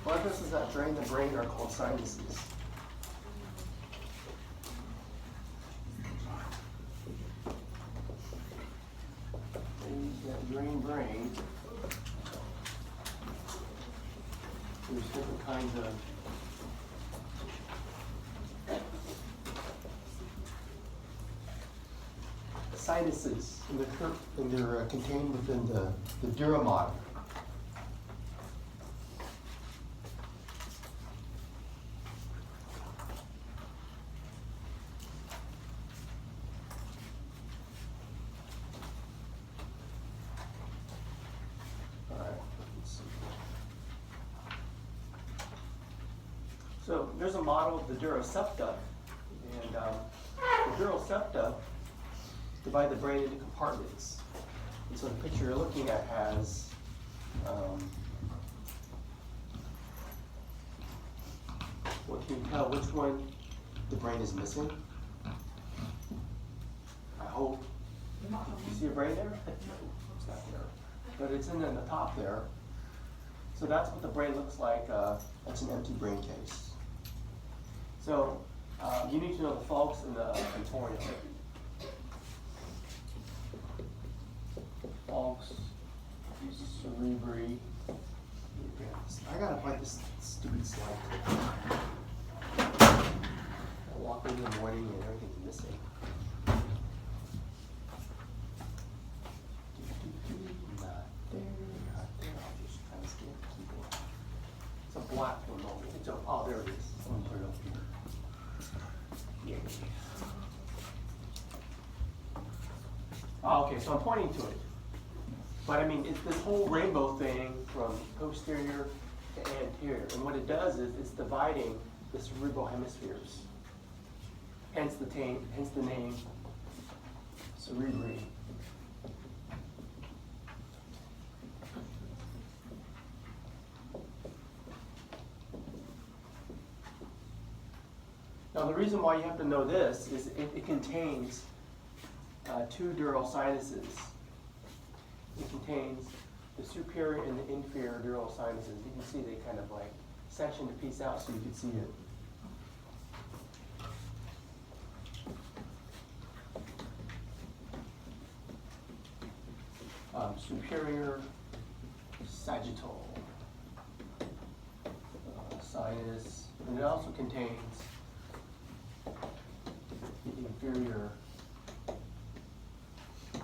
Blood vessels that drain the brain are called sinuses. That drain brain, there's different kinds of sinuses, and they're contained within the dura mater. So there's a model of the dura septa, and the dura septa divide the brain into compartments. And so the picture you're looking at has what can you tell which one the brain is missing? I hope. You see a brain there? No, it's not there. But it's in the top there. So that's what the brain looks like. That's an empty brain case. So you need to know the falx and the tentorium. Falx, cerebri. I gotta find this stupid slide. I walk in the morning and everything's missing. Not there, not there. I'll just kind of scan the keyboard. It's a black one though. Oh, there it is. I'm gonna put it up here. Yay. Oh, okay, so I'm pointing to it. But I mean, it's this whole rainbow thing from posterior to anterior. And what it does is it's dividing the cerebral hemispheres. Hence the name cerebri. Now the reason why you have to know this is it contains two dural sinuses. It contains the superior and the inferior dural sinuses. You can see they kind of like section the piece out so you can see it. Superior sagittal sinus, and it also contains the inferior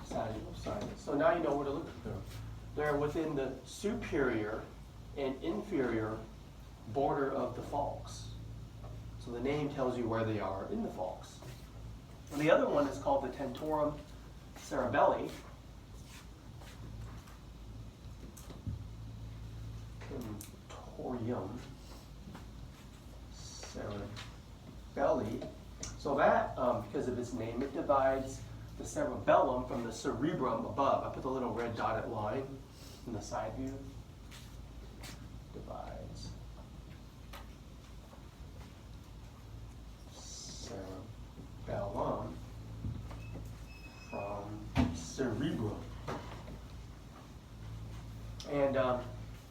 sagittal sinus. So now you know where to look for them. They're within the superior and inferior border of the falx. So the name tells you where they are in the falx. And the other one is called the tentorium cerebelli. Tentorium cerebelli. So that, because of its name, it divides the cerebellum from the cerebrum above. I put the little red dotted line in the side view. Divides cerebellum from cerebrum. And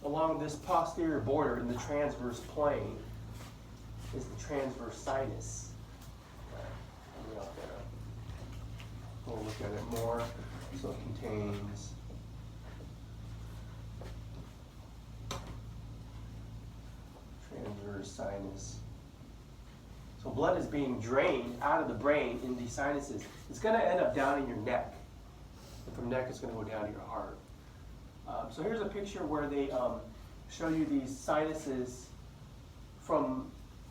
along this posterior border in the transverse plane is the transverse sinus. We'll look at it more. So it contains transverse sinus. So blood is being drained out of the brain in these sinuses. It's going to end up down in your neck. And from neck, it's going to go down to your heart. So here's a picture where they show you these sinuses from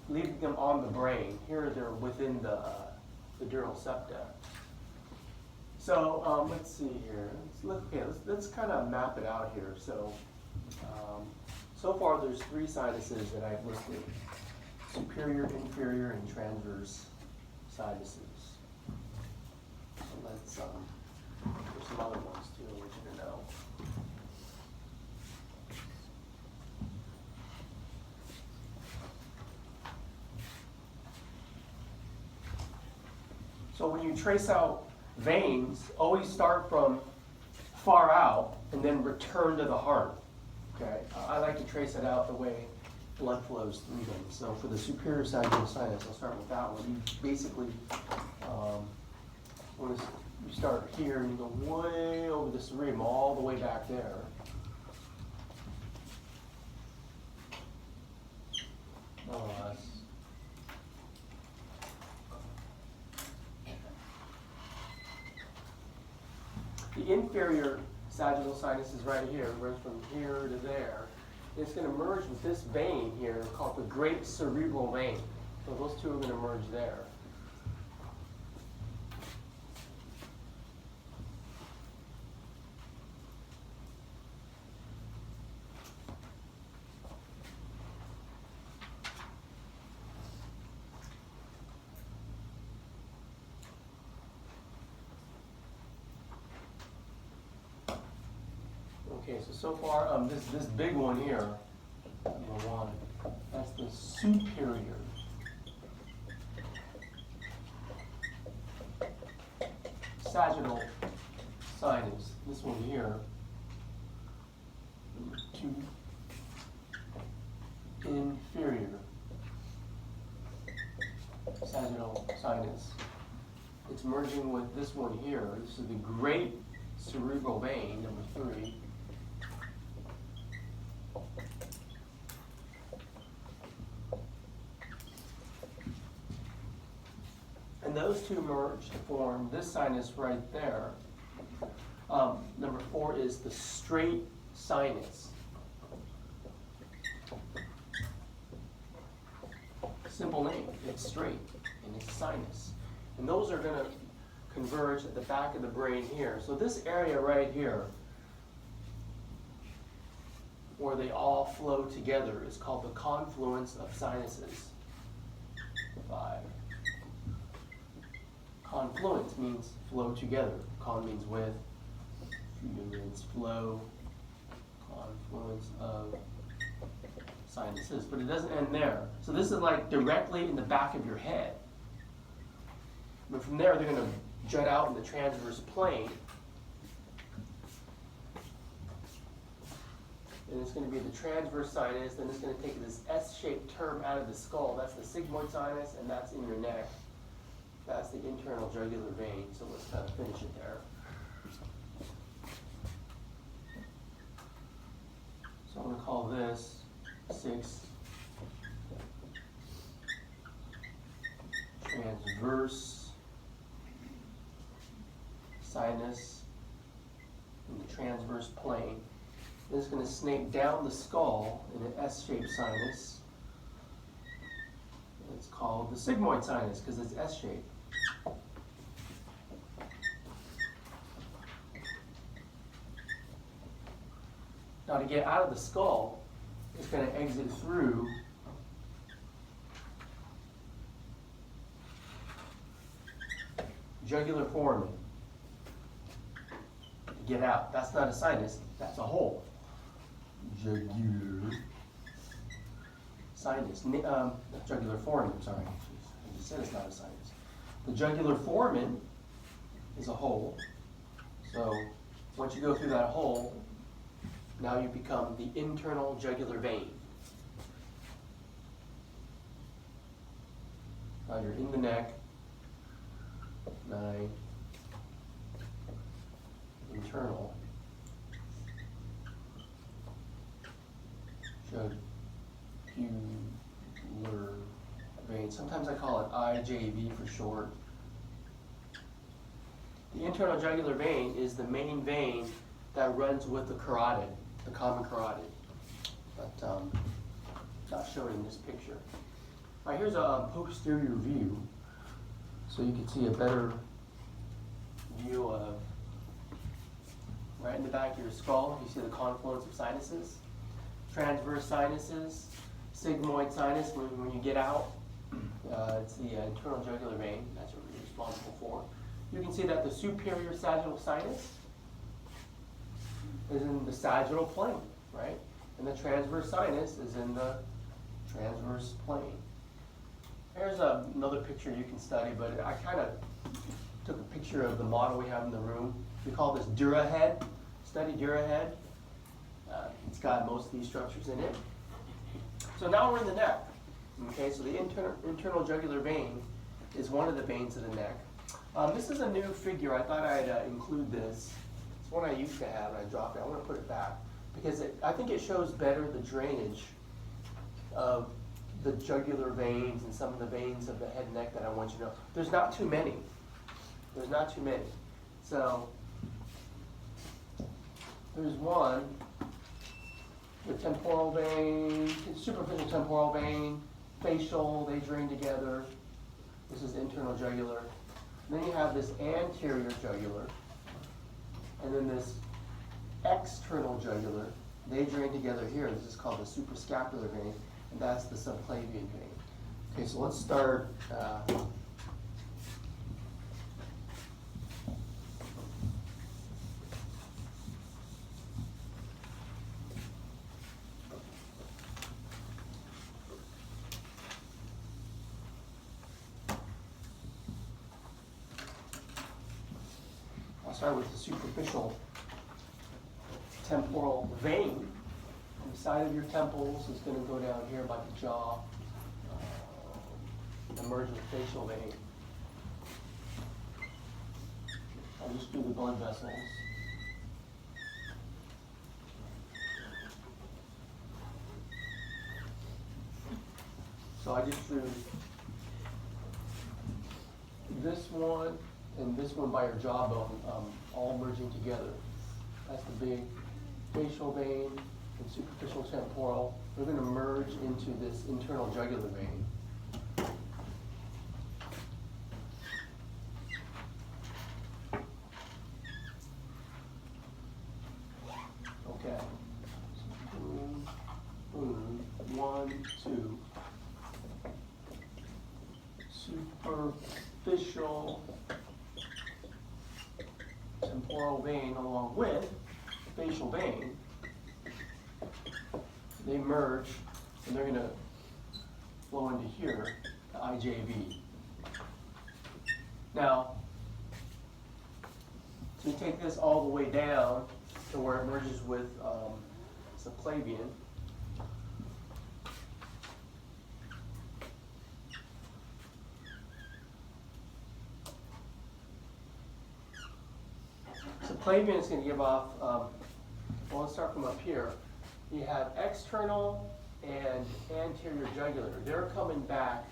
leaving them on the brain. Here they're within the dural septa. So let's see here. Let's kind of map it out here. So so far there's three sinuses that I've listed: superior, inferior, and transverse sinuses. So let's there's some other ones too I want you to know. So when you trace out veins, always start from far out and then return to the heart. Okay, I like to trace it out the way blood flows through them. So for the superior sagittal sinus, I'll start with that one. You basically, you start here and you go way over the cerebrum, all the way back there. More or less. The inferior sagittal sinus is right here. It runs from here to there. It's going to merge with this vein here called the great cerebral vein. So those two are going to merge there. Okay, so far, this big one here, number one, that's the superior sagittal sinus. This one here, number two, inferior sagittal sinus. It's merging with this one here. This is the great cerebral vein, number three. And those two merge to form this sinus right there. Number four is the straight sinus. Simple name, it's straight, and it's sinus. And those are going to converge at the back of the brain here. So this area right here, where they all flow together, is called the confluence of sinuses. 5. Confluence means flow together. Con means with. Flu means flow. Confluence of sinuses. But it doesn't end there. So this is like directly in the back of your head. But from there, they're going to jut out in the transverse plane. And it's going to be the transverse sinus. Then it's going to take this S-shaped term out of the skull. That's the sigmoid sinus, and that's in your neck. That's the internal jugular vein, so let's kind of finish it there. So I'm going to call this 6 transverse sinus in the transverse plane. This is going to snake down the skull in an S-shaped sinus. It's called the sigmoid sinus because it's S-shaped. Now to get out of the skull, it's going to exit through jugular foramen. To get out, that's not a sinus, that's a hole. Jugular sinus, jugular foramen, sorry. I just said it's not a sinus. The jugular foramen is a hole. So once you go through that hole, now you become the internal jugular vein. Now you're in the neck. 9. Internal jugular vein. Sometimes I call it IJV for short. The internal jugular vein is the main vein that runs with the carotid, the common carotid, but not shown in this picture. All right, here's a posterior view, so you can see a better view of right in the back of your skull. You see the confluence of sinuses, transverse sinuses, sigmoid sinus. When you get out, it's the internal jugular vein. That's what we're responsible for. You can see that the superior sagittal sinus is in the sagittal plane, right? And the transverse sinus is in the transverse plane. Here's another picture you can study, but I kind of took a picture of the model we have in the room. We call this Dura head. Study Dura head. It's got most of these structures in it. So now we're in the neck. Okay, so the internal jugular vein is one of the veins of the neck. This is a new figure. I thought I'd include this. It's one I used to have, and I dropped it. I want to put it back because I think it shows better the drainage of the jugular veins and some of the veins of the head and neck that I want you to know. There's not too many. There's not too many. So there's one, the temporal vein, superficial temporal vein, facial, they drain together. This is internal jugular. And then you have this anterior jugular, and then this external jugular. They drain together here. This is called the suprascapular vein, and that's the subclavian vein. Okay, so let's start. I'll start with the superficial temporal vein. The side of your temples is going to go down here by the jaw, and merge with facial vein. I'll just do the blood vessels. So I just drew this one and this one by your jawbone, all merging together. That's the big facial vein and superficial temporal. They're going to merge into this internal jugular vein. Okay. Boom, boom. 1, 2. Superficial temporal vein along with facial vein. They merge and they're going to flow into here, the IJV. Now, so you take this all the way down to where it merges with subclavian. Subclavian is going to give off, well, let's start from up here. You have external and anterior jugular. They're coming back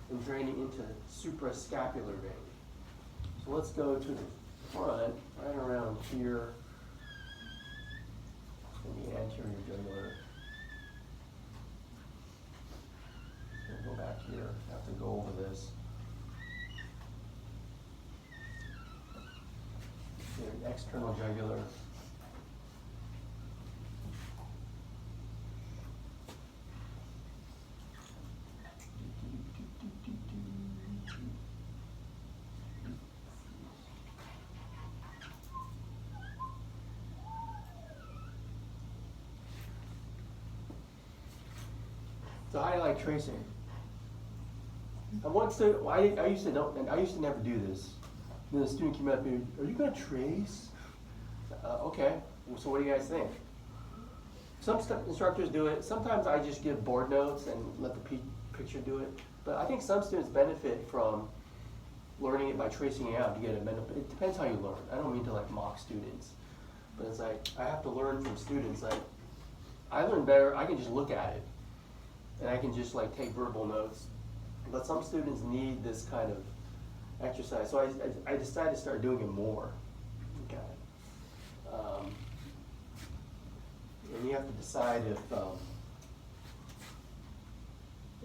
and draining into suprascapular vein. So let's go to the front, right around here, in the anterior jugular. We'll go back here, have to go over this. The external jugular. So how do you like tracing? I used to never do this. Then the student came up to me, "Are you going to trace?" Okay. So what do you guys think? Some instructors do it. Sometimes I just give board notes and let the picture do it. But I think some students benefit from learning it by tracing it out to get a mental. It depends how you learn. I don't mean to like mock students, but it's like I have to learn from students. Like I learn better. I can just look at it, and I can just like take verbal notes. But some students need this kind of exercise, so I decided to start doing it more. Okay. And you have to decide if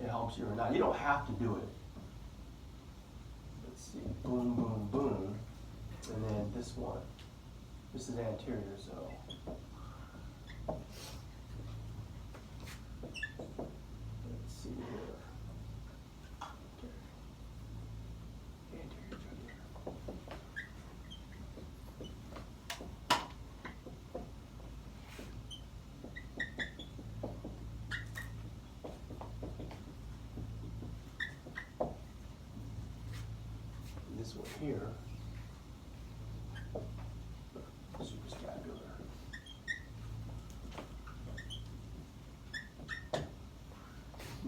it helps you or not. You don't have to do it. Let's see, boom, boom, boom, and then this one. This is anterior, so. Let's see here. This one here, suprascapular.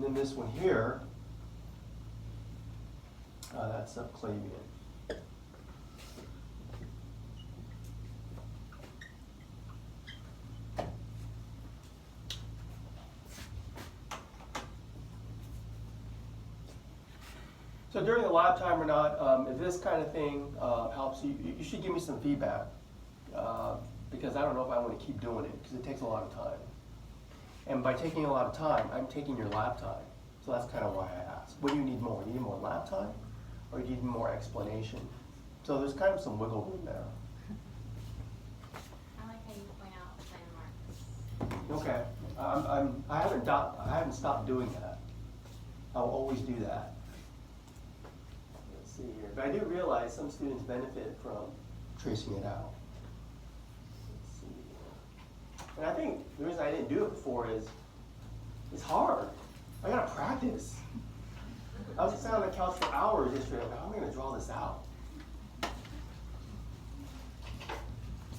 And then this one here, that's subclavian. So during the lab time or not, if this kind of thing helps you, you should give me some feedback because I don't know if I want to keep doing it because it takes a lot of time. And by taking a lot of time, I'm taking your lab time. So that's kind of why I asked. What do you need more? You need more lab time or do you need more explanation? So there's kind of some wiggle room there. I like how you point out landmarks. Okay. I haven't stopped doing that. I'll always do that. Let's see here. But I do realize some students benefit from tracing it out. Let's see here. And I think the reason I didn't do it before is it's hard. I gotta practice. I was sitting on the couch for hours yesterday. Like, how am I gonna draw this out?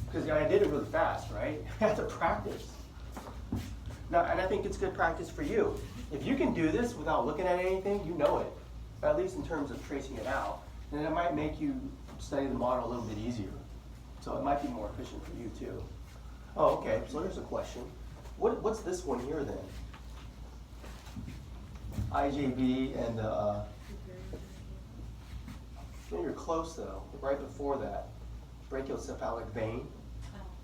Because I did it really fast, right? I had to practice. Now, and I think it's good practice for you. If you can do this without looking at anything, you know it, at least in terms of tracing it out. And it might make you study the model a little bit easier. So it might be more efficient for you too. Oh, okay, so here's a question. What's this one here then? IJB and when you're close though, right before that, brachiocephalic vein,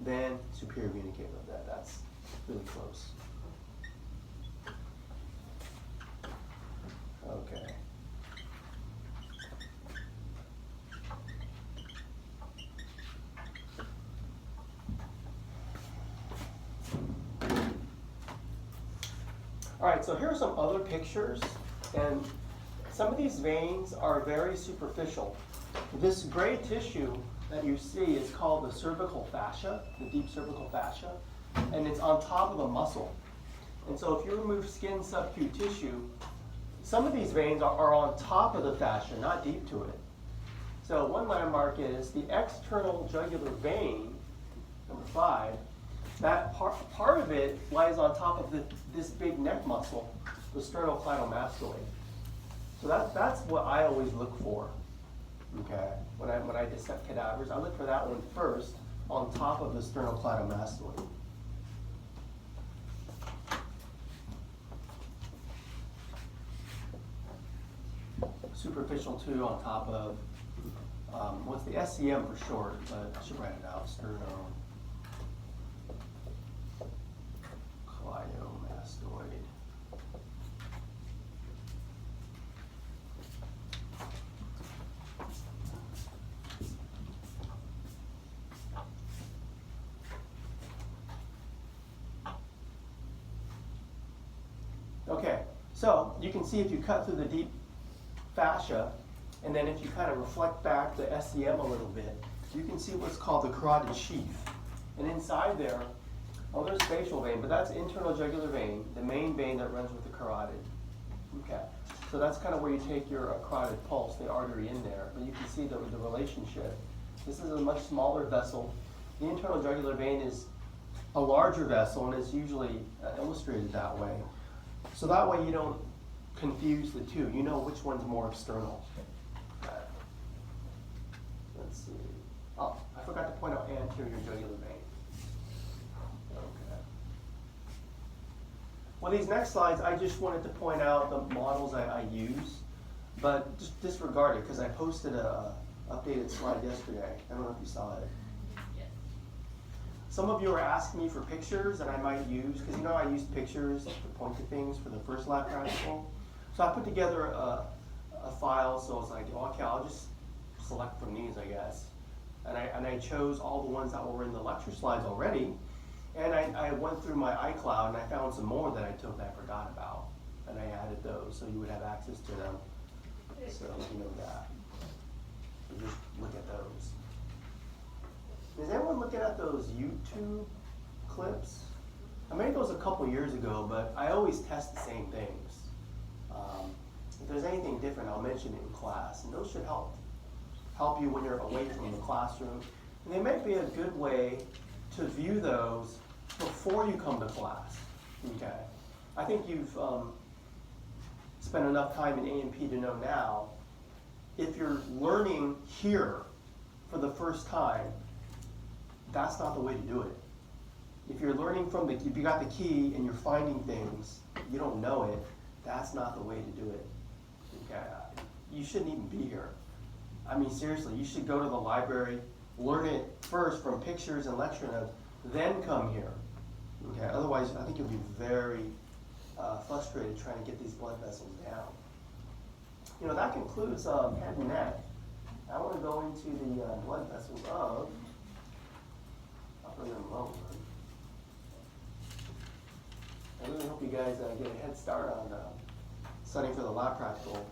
then superior vena cava. That's really close. Okay. All right, so here are some other pictures, and some of these veins are very superficial. This gray tissue that you see is called the cervical fascia, the deep cervical fascia, and it's on top of a muscle. And so if you remove skin subcute tissue, some of these veins are on top of the fascia, not deep to it. So one landmark is the external jugular vein, number 5. That part of it lies on top of this big neck muscle, the sternocleidomastoid. So that's what I always look for. Okay, when I dissect cadavers, I look for that one first on top of the sternocleidomastoid. Superficial too on top of what's the SCM for short, but I should write it out. Sternocleidomastoid. Okay, so you can see if you cut through the deep fascia, and then if you kind of reflect back the SCM a little bit, you can see what's called the carotid sheath. And inside there, oh, there's facial vein, but that's internal jugular vein, the main vein that runs with the carotid. Okay, so that's kind of where you take your carotid pulse, the artery in there, but you can see the relationship. This is a much smaller vessel. The internal jugular vein is a larger vessel, and it's usually illustrated that way. So that way you don't confuse the two. You know which one's more external. Okay. Let's see. Oh, I forgot to point out anterior jugular vein. Okay. Well, these next slides, I just wanted to point out the models I use, but just disregard it because I posted a updated slide yesterday. I don't know if you saw it. Some of you are asking me for pictures that I might use, because you know I used pictures to point to things for the first lab practical. So I put together a file, so I was like, oh, okay, I'll just select from these, I guess. And I chose all the ones that were in the lecture slides already, and I went through my iCloud and I found some more that I took that I forgot about, and I added those so you would have access to them. So you know that. So just look at those. Is anyone looking at those YouTube clips? I made those a couple years ago, but I always test the same things. If there's anything different, I'll mention it in class, and those should help you when you're away from the classroom. And they might be a good way to view those before you come to class. Okay. I think you've spent enough time in A&P to know now, if you're learning here for the first time, that's not the way to do it. If you're learning from if you got the key and you're finding things, you don't know it, that's not the way to do it. Okay? You shouldn't even be here. I mean, seriously, you should go to the library, learn it first from pictures and lecture notes, then come here. Okay? Otherwise, I think you'll be very frustrated trying to get these blood vessels down. You know, that concludes head and neck. I want to go into the blood vessels of upper limb, lower limb. I really hope you guys get a head start on studying for the lab practical.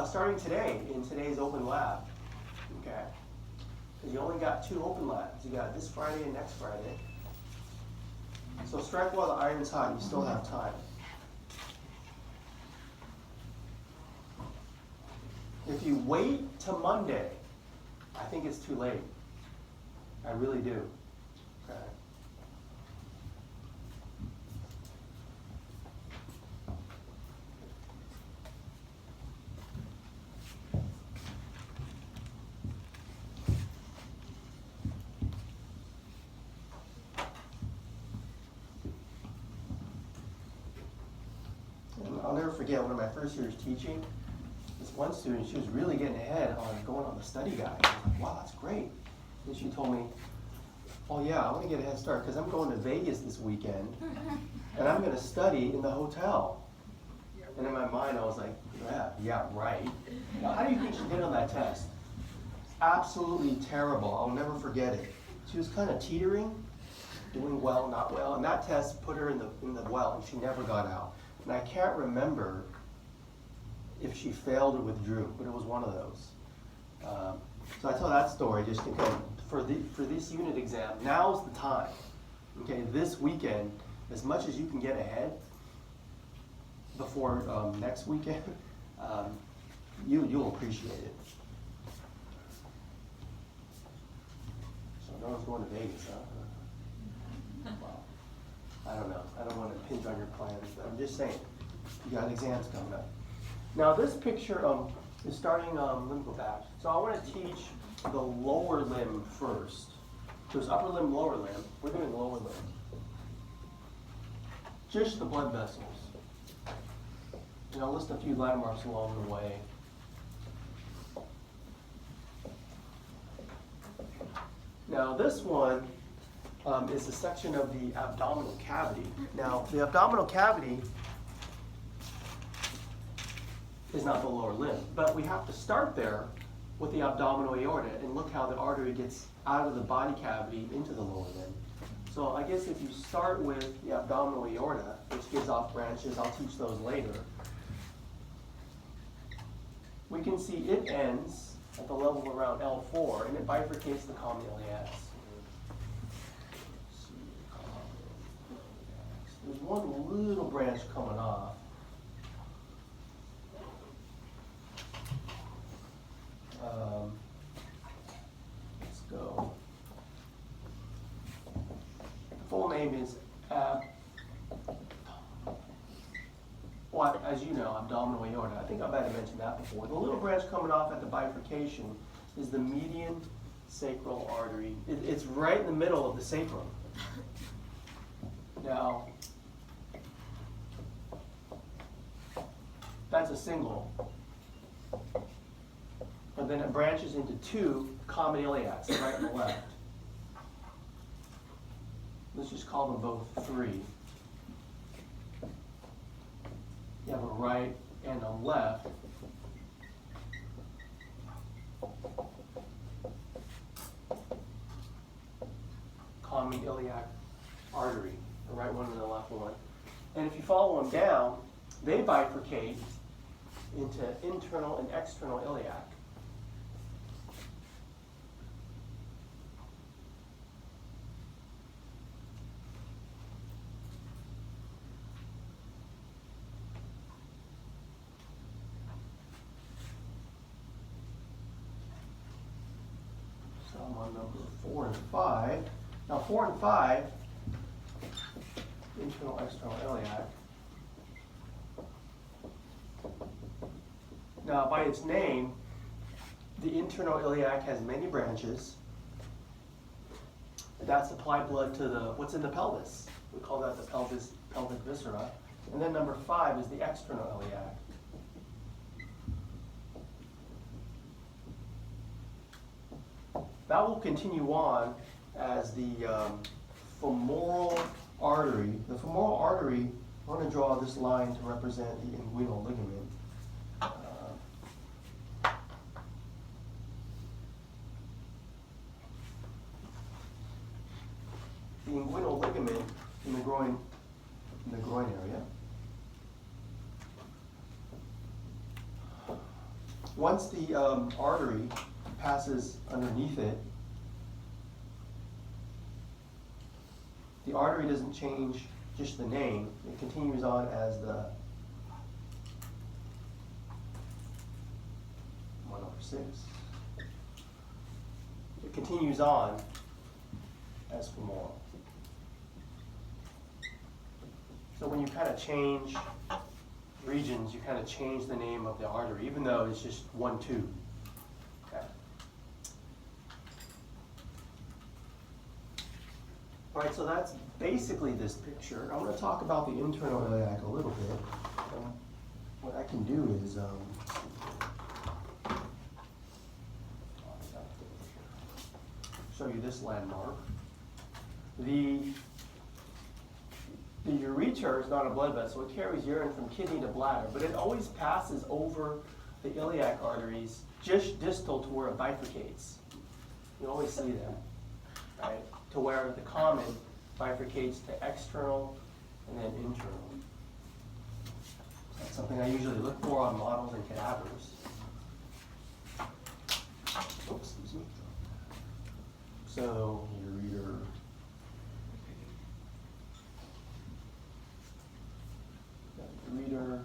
Starting today, in today's open lab, okay? Because you only got 2 open labs. You got this Friday and next Friday. So strike while the iron's hot, you still have time. If you wait till Monday, I think it's too late. I really do. Okay. And I'll never forget one of my first years teaching. This one student, she was really getting ahead on going on the study guide. I was like, wow, that's great. And she told me, oh yeah, I want to get a head start because I'm going to Vegas this weekend and I'm going to study in the hotel. And in my mind, I was like, yeah, right. Now, how do you think she did on that test? Absolutely terrible. I'll never forget it. She was kind of teetering, doing well, not well, and that test put her in the well, and she never got out. And I can't remember if she failed or withdrew, but it was one of those. So I tell that story just to kind of, for this unit exam, now's the time. Okay, this weekend, as much as you can get ahead before next weekend, you'll appreciate it. So no one's going to Vegas, huh? Wow. I don't know. I don't want to pinch on your plans, but I'm just saying, you got exams coming up. Now this picture is starting, let me go back. So I want to teach the lower limb first. There's upper limb, lower limb. We're doing lower limb. Just the blood vessels. And I'll list a few landmarks along the way. Now this one is a section of the abdominal cavity. Now the abdominal cavity is not the lower limb, but we have to start there with the abdominal aorta and look how the artery gets out of the body cavity into the lower limb. So I guess if you start with the abdominal aorta, which gives off branches, I'll teach those later, we can see it ends at the level around L4 and it bifurcates the common iliacs. There's one little branch coming off. Let's go. The full name is, well, as you know, abdominal aorta. I think I might have mentioned that before. The little branch coming off at the bifurcation is the median sacral artery. It's right in the middle of the sacrum. Now, that's a single. But then it branches into 2 common iliacs, the right and the left. Let's just call them both 3. You have a right and a left. Common iliac artery, the right one and the left one. And if you follow them down, they bifurcate into internal and external iliac. So I'm on number 4 and 5. Now 4 and 5, internal, external iliac. Now, by its name, the internal iliac has many branches that supply blood to the what's in the pelvis. We call that the pelvic viscera. And then number 5 is the external iliac. That will continue on as the femoral artery. The femoral artery, I'm going to draw this line to represent the inguinal ligament. The inguinal ligament in the groin area. Once the artery passes underneath it, the artery doesn't change just the name. It continues on as the 1/6. It continues on as femoral. So when you kind of change regions, you kind of change the name of the artery, even though it's just one tube. Okay. All right, so that's basically this picture. I'm going to talk about the internal iliac a little bit. What I can do is show you this landmark. The ureter is not a blood vessel. It carries urine from kidney to bladder, but it always passes over the iliac arteries just distal to where it bifurcates. You always see that, right? To where the common bifurcates to external and then internal. That's something I usually look for on models and cadavers. Oops, excuse me. So, ureter. Ureter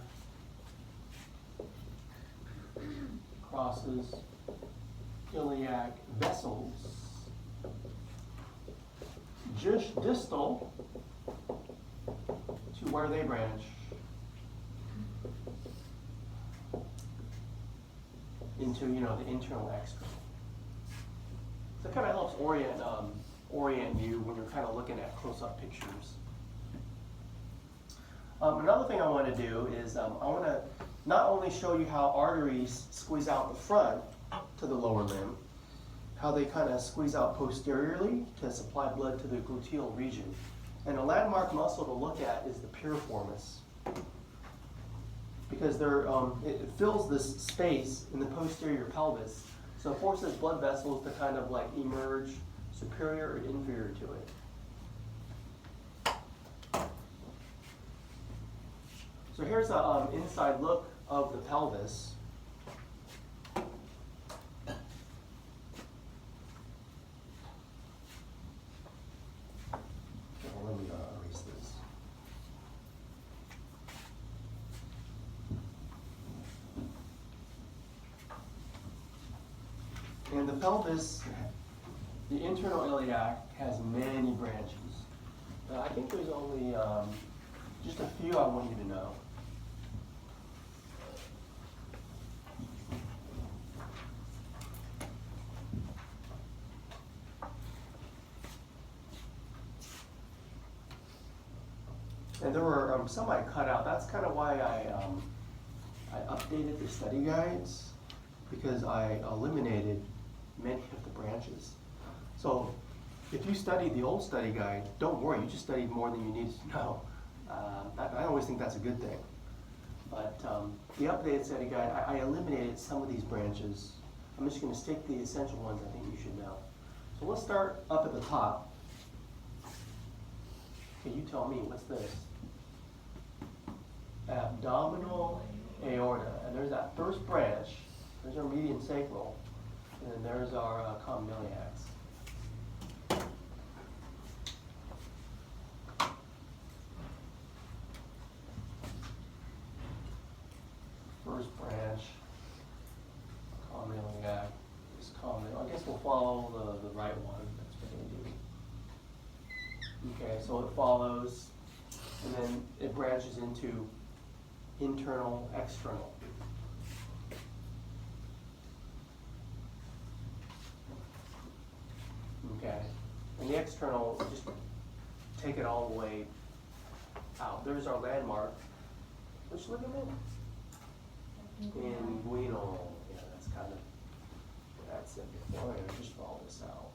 crosses iliac vessels just distal to where they branch into, the internal external. So it kind of helps orient you when you're kind of looking at close-up pictures. Another thing I want to do is I want to not only show you how arteries squeeze out the front to the lower limb, how they kind of squeeze out posteriorly to supply blood to the gluteal region. And a landmark muscle to look at is the piriformis, because it fills this space in the posterior pelvis, so it forces blood vessels to kind of like emerge superior or inferior to it. So here's an inside look of the pelvis. Let me erase this. And the pelvis, the internal iliac, has many branches. I think there's only just a few I want you to know. And there were some I cut out. That's kind of why I updated the study guides, because I eliminated many of the branches. So if you studied the old study guide, don't worry, you just studied more than you needed to know. I always think that's a good thing. But the updated study guide, I eliminated some of these branches. I'm just going to stick the essential ones I think you should know. So let's start up at the top. Okay, you tell me, what's this? Abdominal aorta. And there's that first branch. There's our median sacral. And then there's our common iliacs. First branch, common iliac, is common. I guess we'll follow the right one. That's what we're going to do. Okay, so it follows, and then it branches into internal, external. Okay, and the external, just take it all the way out. There's our landmark. Which ligament? Inguinal. Yeah, that's kind of, that's it. We're going to just follow this out.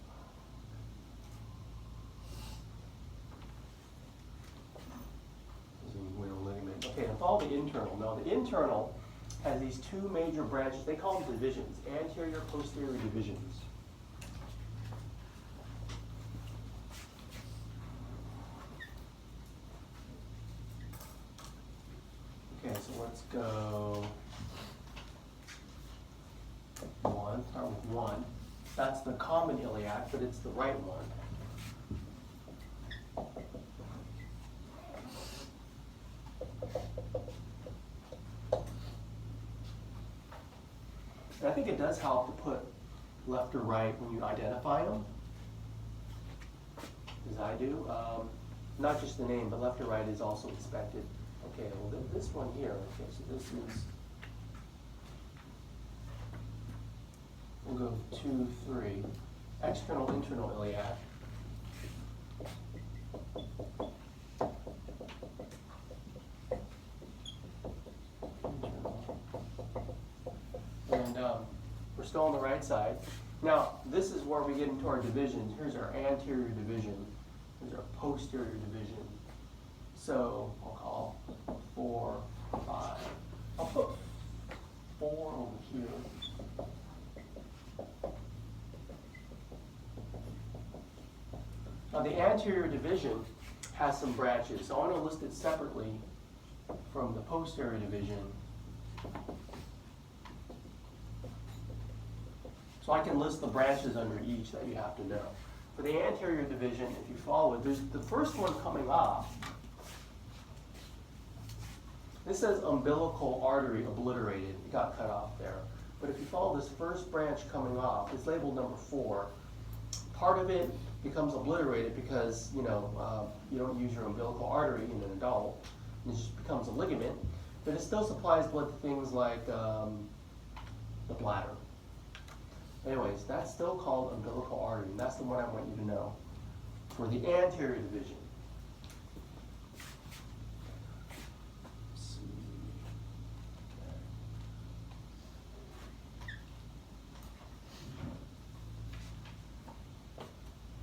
This is inguinal ligament. Okay, and follow the internal. Now, the internal has these two major branches. They call them divisions, anterior, posterior divisions. Okay, so let's go one, start with one. That's the common iliac, but it's the right one. And I think it does help to put left or right when you identify them, as I do. Not just the name, but left or right is also expected. Okay, well this one here, okay, so this is, we'll go 2, 3, external, internal iliac. And we're still on the right side. Now, this is where we get into our divisions. Here's our anterior division. Here's our posterior division. So I'll call 4, 5. I'll put 4 over here. Now the anterior division has some branches, so I'm going to list it separately from the posterior division. So I can list the branches under each that you have to know. For the anterior division, if you follow it, there's the first one coming off. This says umbilical artery obliterated. It got cut off there. But if you follow this first branch coming off, it's labeled number 4. Part of it becomes obliterated because, you don't use your umbilical artery in an adult. It just becomes a ligament. But it still supplies blood to things like the bladder. Anyways, that's still called umbilical artery, and that's the one I want you to know for the anterior division. Let's see.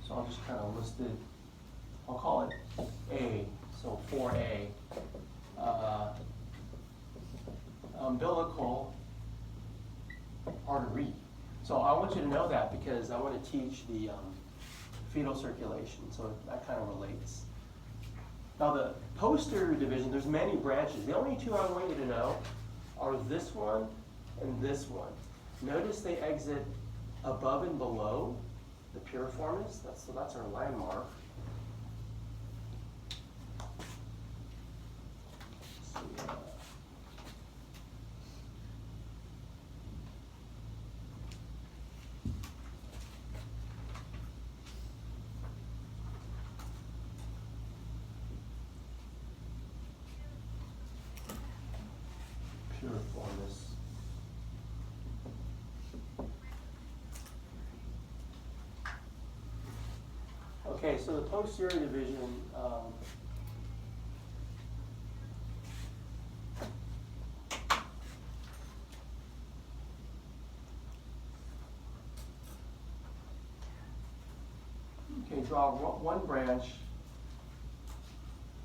So I'll just kind of list it. I'll call it A, so 4A. Umbilical artery. So I want you to know that because I want to teach the fetal circulation, so that kind of relates. Now the posterior division, there's many branches. The only two I want you to know are this one and this one. Notice they exit above and below the piriformis. So that's our landmark. Let's see, piriformis. Okay, so the posterior division, okay, draw one branch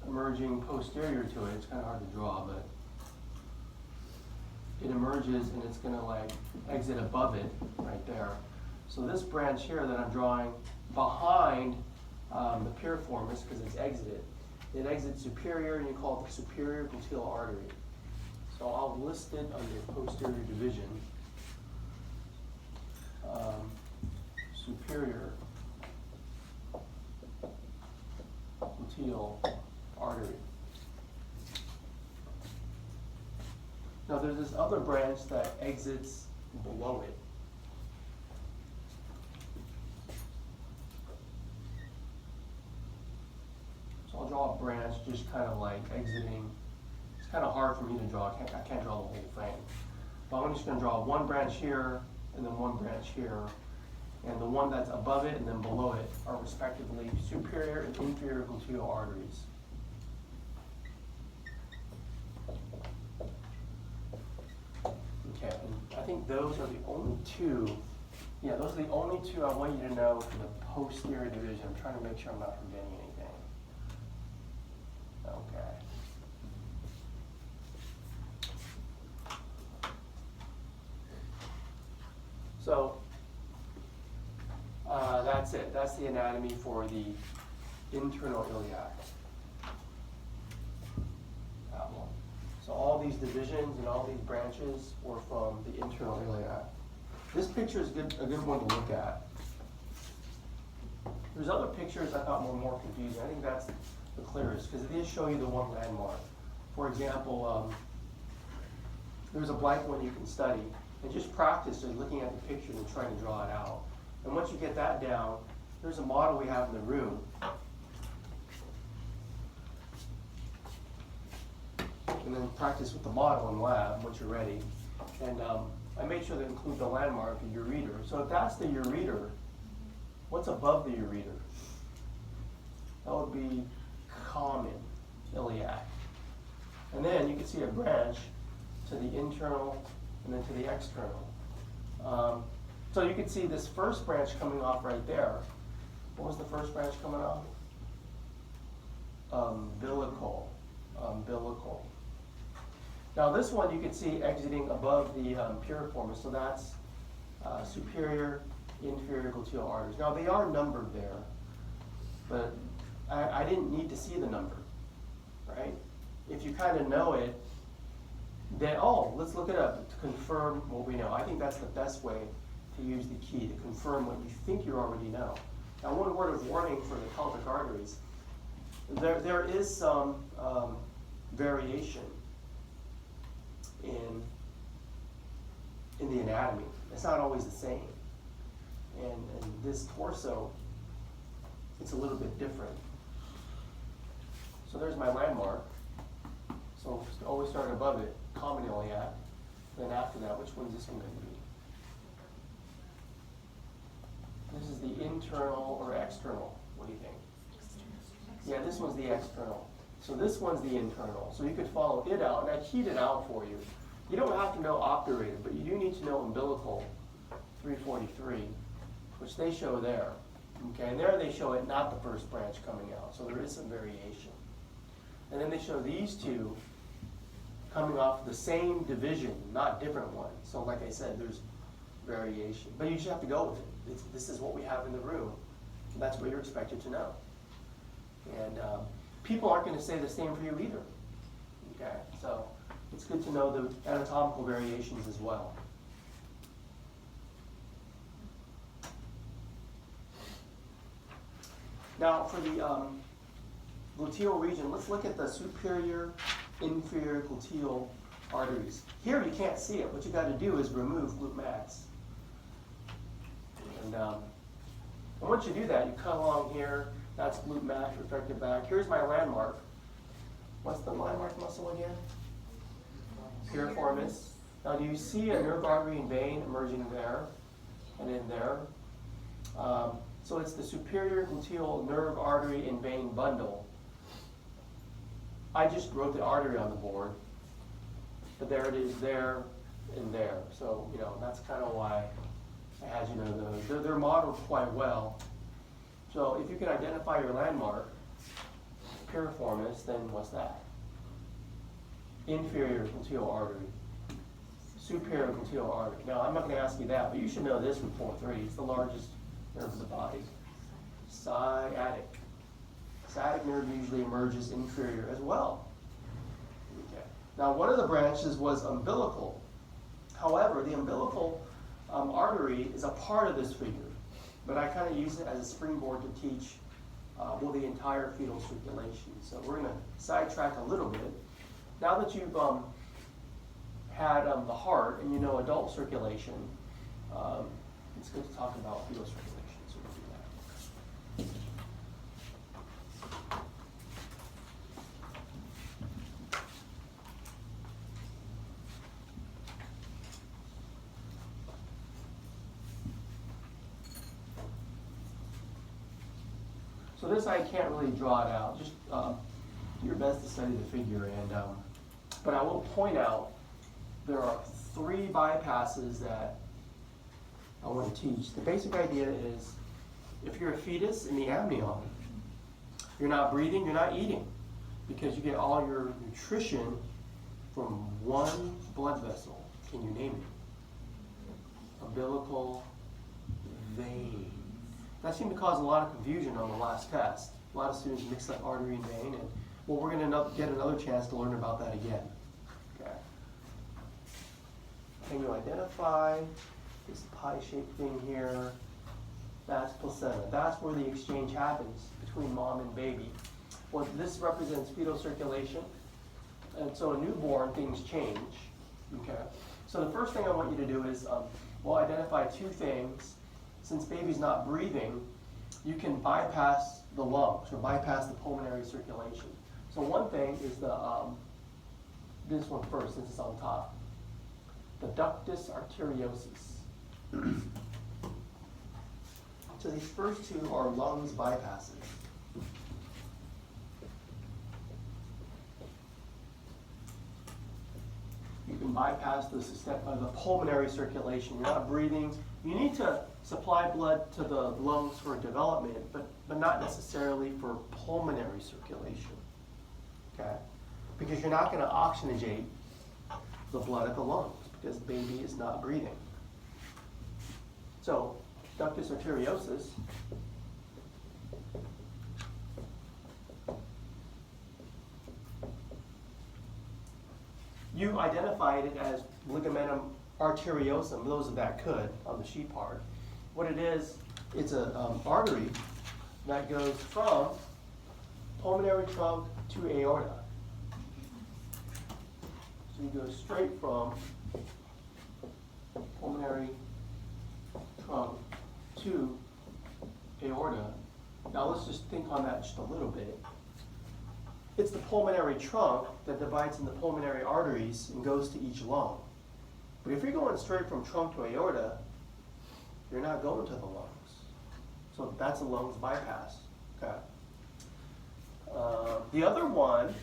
emerging posterior to it. It's kind of hard to draw, but it emerges and it's going to like exit above it right there. So this branch here that I'm drawing behind the piriformis, because it's exited, it exits superior, and you call it the superior gluteal artery. So I'll list it under posterior division. Superior gluteal artery. Now there's this other branch that exits below it. So I'll draw a branch just kind of like exiting. It's kind of hard for me to draw. I can't draw the whole thing. But I'm just going to draw one branch here and then one branch here. and the one that's above it and then below it are respectively superior and inferior gluteal arteries. Okay, and I think those are the only two. Yeah, those are the only two I want you to know for the posterior division. I'm trying to make sure I'm not forgetting anything. Okay. So that's it. That's the anatomy for the internal iliac. That one. So all these divisions and all these branches were from the internal iliac. This picture is a good one to look at. There's other pictures I thought were more confusing. I think that's the clearest because it did show you the one landmark. For example, there's a blank one you can study and just practice just looking at the picture and trying to draw it out. And once you get that down, there's a model we have in the room. And then practice with the model in lab once you're ready. And I made sure to include the landmark, the ureter. So if that's the ureter, what's above the ureter? That would be common iliac. And then you can see a branch to the internal and then to the external. So you can see this first branch coming off right there. What was the first branch coming off? Umbilical. Umbilical. Now this one you can see exiting above the piriformis, so that's superior, inferior gluteal arteries. Now they are numbered there, but I didn't need to see the number, right? If you kind of know it, then, let's look it up to confirm what we know. I think that's the best way to use the key, to confirm what you think you already know. Now one word of warning for the pelvic arteries, there is some variation in the anatomy. It's not always the same. And this torso, it's a little bit different. So there's my landmark. So always start above it, common iliac. Then after that, which one is this one going to be? This is the internal or external. What do you think? Yeah, this one's the external. So this one's the internal. So you could follow it out, and I keyed it out for you. You don't have to know obturated, but you do need to know umbilical 343, which they show there. Okay, and there they show it not the first branch coming out, so there is some variation. And then they show these two coming off the same division, not different ones. So like I said, there's variation. But you just have to go with it. This is what we have in the room. And that's what you're expected to know. And people aren't going to say the same for you either. Okay, so it's good to know the anatomical variations as well. Now for the gluteal region, let's look at the superior, inferior gluteal arteries. Here you can't see it. What you got to do is remove glute max. And once you do that, you cut along here. That's glute max, reflected back. Here's my landmark. What's the landmark muscle again? Piriformis. Now do you see a nerve artery and vein emerging there and in there? So it's the superior gluteal nerve artery and vein bundle. I just wrote the artery on the board, but there it is, there and there. So, that's kind of why I had you know those. They're modeled quite well. So if you can identify your landmark, piriformis, then what's that? Inferior gluteal artery, superior gluteal artery. Now, I'm not going to ask you that, but you should know this from 4.3. It's the largest nerve of the body. Sciatic. Sciatic nerve usually emerges inferior as well. Okay. Now, one of the branches was umbilical. However, the umbilical artery is a part of this figure, but I kind of use it as a springboard to teach the entire fetal circulation. So we're going to sidetrack a little bit. Now that you've had the heart and you know adult circulation, it's good to talk about fetal circulation. So we'll do that. So this I can't really draw it out. Just do your best to study the figure. But I will point out there are 3 bypasses that I want to teach. The basic idea is if you're a fetus in the amnion, you're not breathing, you're not eating, because you get all your nutrition from one blood vessel. Can you name it? Umbilical vein. That seemed to cause a lot of confusion on the last test. A lot of students mix up artery and vein, and well, we're going to get another chance to learn about that again. Okay. Can you identify this pie-shaped thing here? That's placenta. That's where the exchange happens between mom and baby. Well, this represents fetal circulation, and so a newborn, things change. Okay. So the first thing I want you to do is, we'll identify 2 things. Since baby's not breathing, you can bypass the lungs or bypass the pulmonary circulation. So one thing is this one first, since it's on top, the ductus arteriosus. So these first 2 are lungs bypasses. You can bypass the pulmonary circulation. You're not breathing. You need to supply blood to the lungs for development, but not necessarily for pulmonary circulation. Okay? Because you're not going to oxygenate the blood of the lungs because baby is not breathing. So, ductus arteriosus you identified it as ligamentum arteriosum, those that could on the sheet part. What it is, it's an artery that goes from pulmonary trunk to aorta. So you go straight from pulmonary trunk to aorta. Now let's just think on that just a little bit. It's the pulmonary trunk that divides into pulmonary arteries and goes to each lung. But if you're going straight from trunk to aorta, you're not going to the lungs. So that's a lungs bypass. Okay. The other one,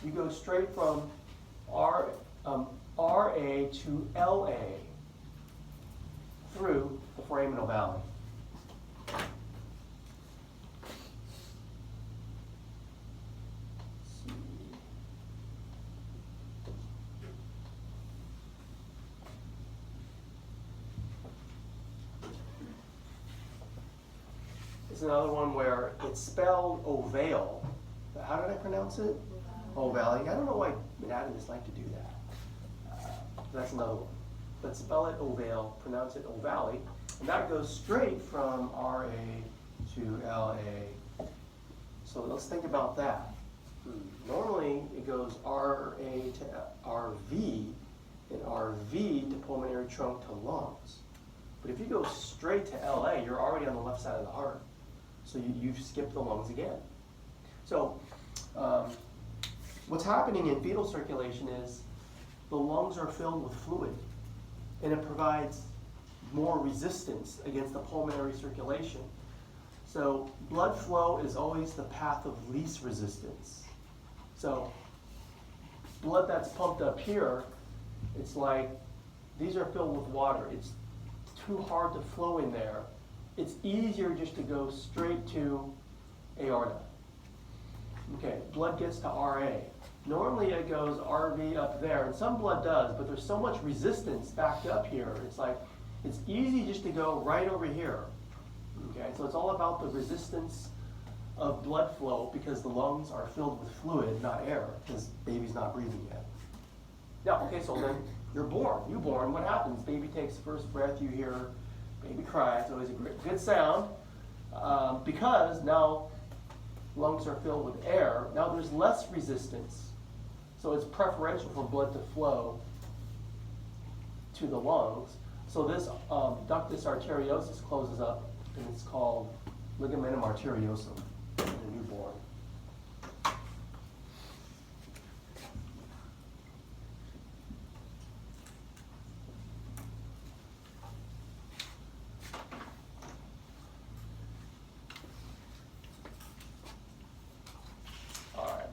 you go straight from RA to LA through the foraminal valley. It's another one where it's spelled ovale. How did I pronounce it? Ovale. I don't know why anatomists like to do that. That's another one. But spell it ovale, pronounce it ovale. And that goes straight from RA to LA. So let's think about that. Normally it goes RA to RV, and RV to pulmonary trunk to lungs. But if you go straight to LA, you're already on the left side of the heart. So you've skipped the lungs again. So what's happening in fetal circulation is the lungs are filled with fluid, and it provides more resistance against the pulmonary circulation. So blood flow is always the path of least resistance. So blood that's pumped up here, it's like these are filled with water. It's too hard to flow in there. It's easier just to go straight to aorta. Okay, blood gets to RA. Normally it goes RV up there, and some blood does, but there's so much resistance backed up here. It's like, it's easy just to go right over here. Okay, so it's all about the resistance of blood flow because the lungs are filled with fluid, not air, because baby's not breathing yet. Now, okay, so then you're born. You born, what happens? Baby takes first breath, you hear baby cry. It's always a good sound because now lungs are filled with air. Now there's less resistance. So it's preferential for blood to flow to the lungs. So this ductus arteriosus closes up, and it's called ligamentum arteriosum in the newborn.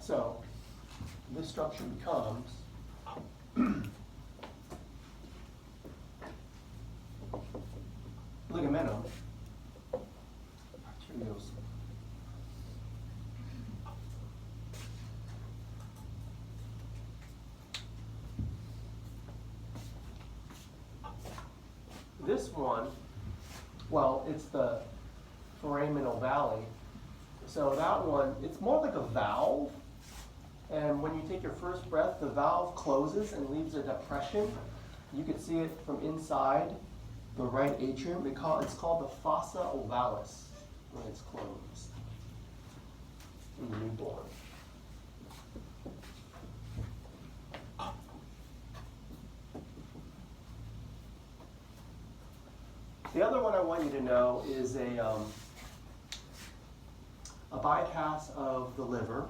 So this structure becomes ligamentum arteriosum. This one, well, it's the foraminal valley. So that one, it's more like a valve. And when you take your first breath, the valve closes and leaves a depression. You can see it from inside the right atrium. It's called the fossa ovalis when it's closed in the newborn. The other one I want you to know is a bypass of the liver.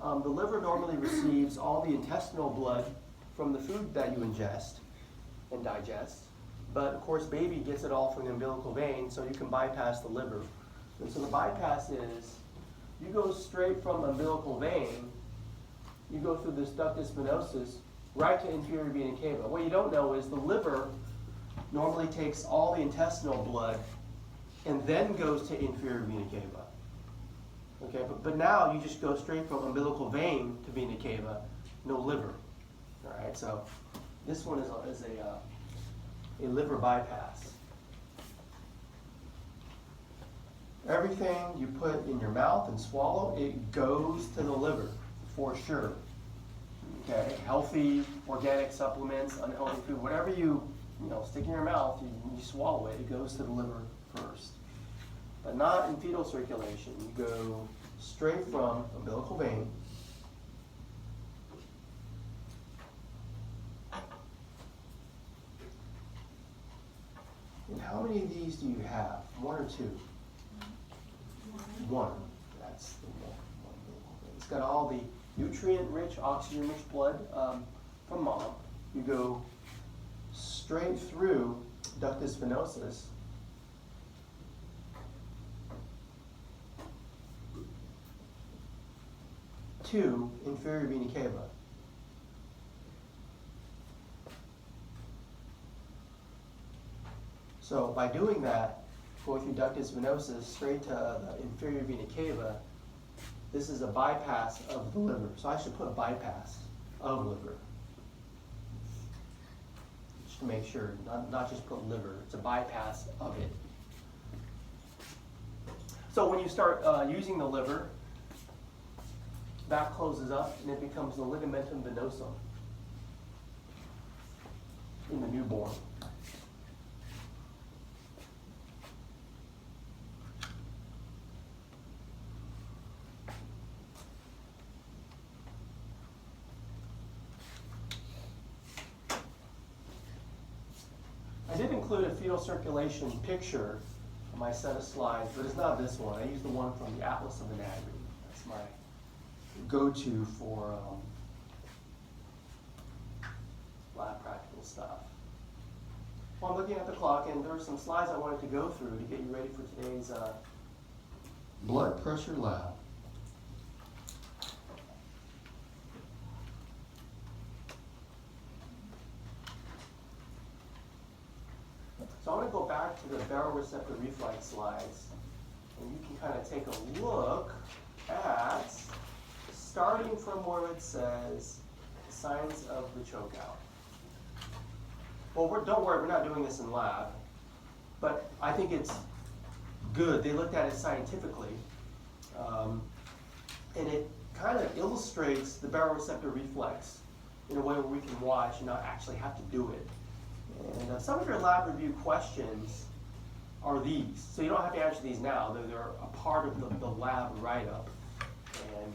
The liver normally receives all the intestinal blood from the food that you ingest and digest. But of course, baby gets it all from the umbilical vein, so you can bypass the liver. And so the bypass is, you go straight from umbilical vein, you go through this ductus venosus, right to inferior vena cava. What you don't know is the liver normally takes all the intestinal blood and then goes to inferior vena cava. Okay, but now you just go straight from umbilical vein to vena cava, no liver. All right, so this one is a liver bypass. Everything you put in your mouth and swallow, it goes to the liver for sure. Okay, healthy organic supplements, unhealthy food, whatever you stick in your mouth, you swallow it, it goes to the liver first. But not in fetal circulation. You go straight from umbilical vein and how many of these do you have? One or two? One. That's the one. It's got all the nutrient-rich, oxygen-rich blood from mom. You go straight through ductus venosus to inferior vena cava. So by doing that, going through ductus venosus straight to the inferior vena cava, this is a bypass of the liver. So I should put a bypass of liver. Just to make sure, not just put liver, it's a bypass of it. So when you start using the liver, that closes up and it becomes the ligamentum venosum in the newborn. I did include a fetal circulation picture on my set of slides, but it's not this one. I used the one from the Atlas of Anatomy. That's my go-to for lab practical stuff. Well, I'm looking at the clock, and there are some slides I wanted to go through to get you ready for today's blood pressure lab. So I want to go back to the baroreceptor reflex slides, and you can kind of take a look at, starting from where it says signs of the chokeout. Well, don't worry, we're not doing this in lab, but I think it's good. They looked at it scientifically, and it kind of illustrates the baroreceptor reflex in a way where we can watch and not actually have to do it. And some of your lab review questions are these. So you don't have to answer these now. They're a part of the lab write-up. And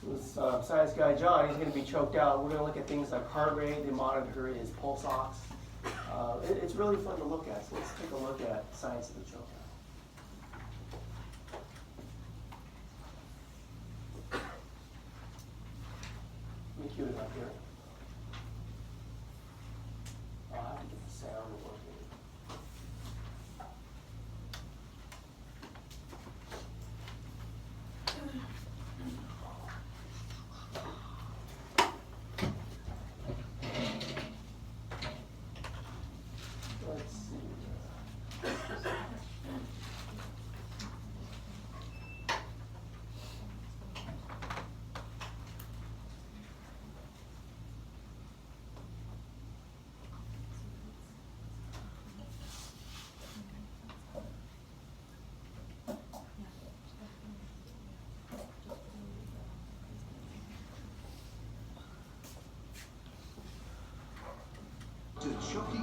this science guy, John, he's going to be choked out. We're going to look at things like heart rate. They monitor his pulse ox. It's really fun to look at. So let's take a look at science of the chokeout. Let me cue it up here. I'll have to get the sound working. choking.